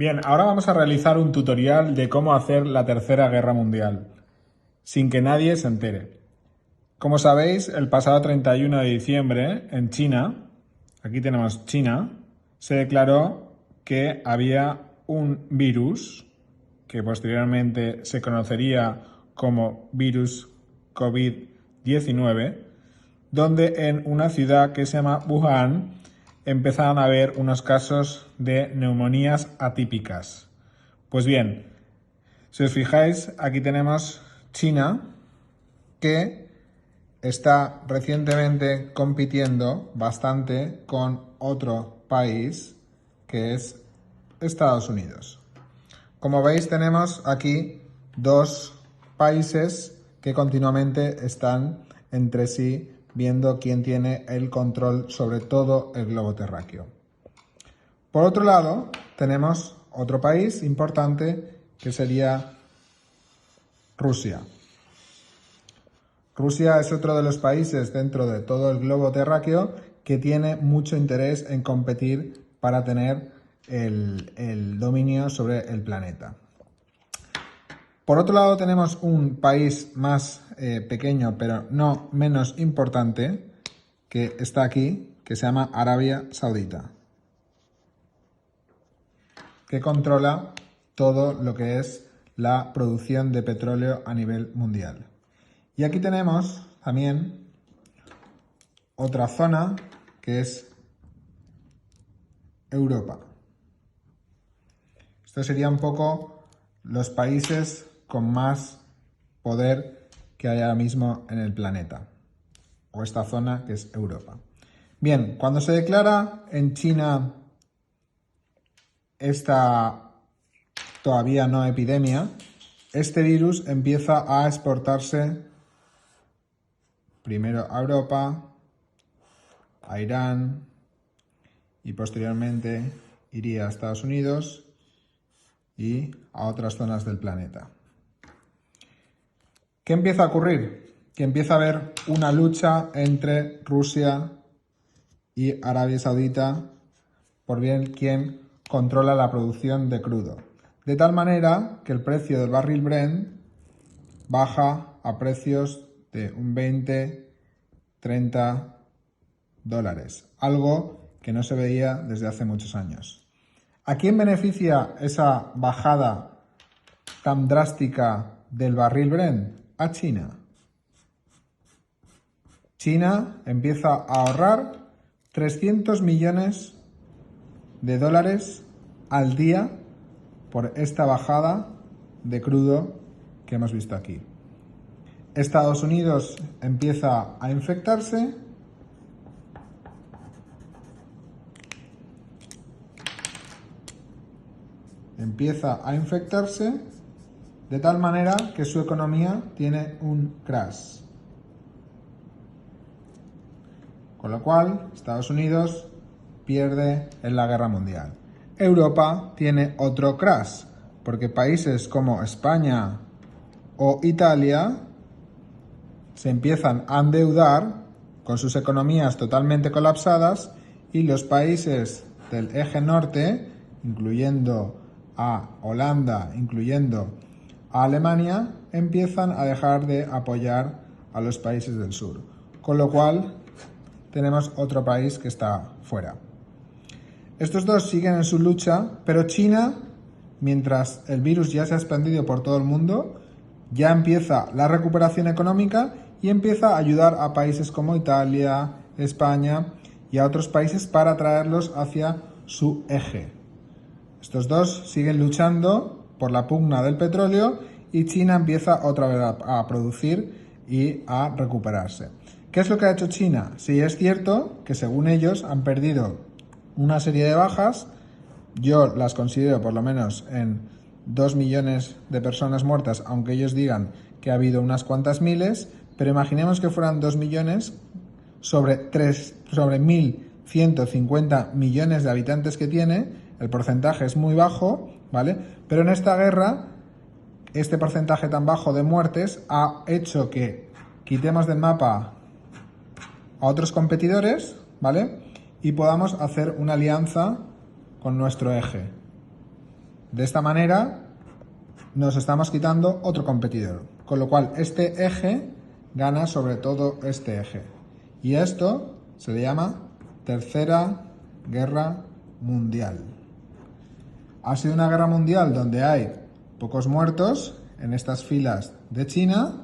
Bien, ahora vamos a realizar un tutorial de cómo hacer la Tercera Guerra Mundial, sin que nadie se entere. Como sabéis, el pasado 31 de diciembre, en China, aquí tenemos China, se declaró que había un virus, que posteriormente se conocería como virus COVID-19, donde en una ciudad que se llama Wuhan empezaron a haber unos casos de neumonías atípicas. Pues bien, si os fijáis, aquí tenemos China, que está recientemente compitiendo bastante con otro país, que es Estados Unidos. Como veis, tenemos aquí dos países que continuamente están entre sí viendo quién tiene el control sobre todo el globo terráqueo. Por otro lado, tenemos otro país importante que sería Rusia. Rusia es otro de los países dentro de todo el globo terráqueo que tiene mucho interés en competir para tener el dominio sobre el planeta. Por otro lado, tenemos un país más pequeño, pero no menos importante, que está aquí, que se llama Arabia Saudita, que controla todo lo que es la producción de petróleo a nivel mundial. Y aquí tenemos también otra zona que es Europa. Esto sería un poco los países con más poder que hay ahora mismo en el planeta, o esta zona que es Europa. Bien, cuando se declara en China esta todavía no epidemia, este virus empieza a exportarse primero a Europa, a Irán y posteriormente iría a Estados Unidos y a otras zonas del planeta. ¿Qué empieza a ocurrir? Que empieza a haber una lucha entre Rusia y Arabia Saudita por ver quién controla la producción de crudo. De tal manera que el precio del barril Brent baja a precios de un 20-30 dólares, algo que no se veía desde hace muchos años. ¿A quién beneficia esa bajada tan drástica del barril Brent? A China. China empieza a ahorrar 300 millones de dólares al día por esta bajada de crudo que hemos visto aquí. Estados Unidos empieza a infectarse de tal manera que su economía tiene un crash. Con lo cual, Estados Unidos pierde en la guerra mundial. Europa tiene otro crash, porque países como España o Italia se empiezan a endeudar con sus economías totalmente colapsadas y los países del eje norte, incluyendo a Holanda, incluyendo a Alemania, empiezan a dejar de apoyar a los países del sur. Con lo cual, tenemos otro país que está fuera. Estos dos siguen en su lucha, pero China, mientras el virus ya se ha expandido por todo el mundo, ya empieza la recuperación económica y empieza a ayudar a países como Italia, España y a otros países para traerlos hacia su eje. Estos dos siguen luchando por la pugna del petróleo y China empieza otra vez a producir y a recuperarse. ¿Qué es lo que ha hecho China? Sí, es cierto que según ellos han perdido una serie de bajas. Yo las considero por lo menos en 2 millones de personas muertas, aunque ellos digan que ha habido unas cuantas miles, pero imaginemos que fueran 2 millones sobre 1.150 millones de habitantes que tiene. El porcentaje es muy bajo, ¿vale? Pero en esta guerra, este porcentaje tan bajo de muertes ha hecho que quitemos del mapa a otros competidores, ¿vale? Y podamos hacer una alianza con nuestro eje. De esta manera nos estamos quitando otro competidor, con lo cual este eje gana sobre todo este eje. Y esto se le llama Tercera Guerra Mundial. Ha sido una guerra mundial donde hay pocos muertos en estas filas de China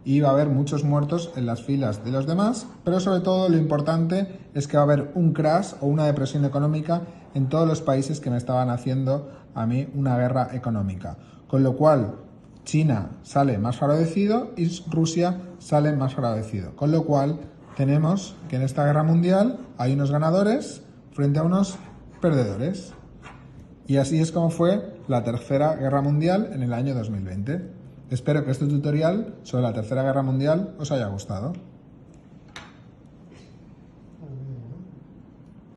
y va a haber muchos muertos en las filas de los demás, pero sobre todo lo importante es que va a haber un crash o una depresión económica en todos los países que me estaban haciendo a mí una guerra económica. Con lo cual China sale más favorecido y Rusia sale más favorecido. Con lo cual tenemos que en esta guerra mundial hay unos ganadores frente a unos perdedores. Y así es como fue la Tercera Guerra Mundial en el año 2020. Espero que este tutorial sobre la Tercera Guerra Mundial os haya gustado.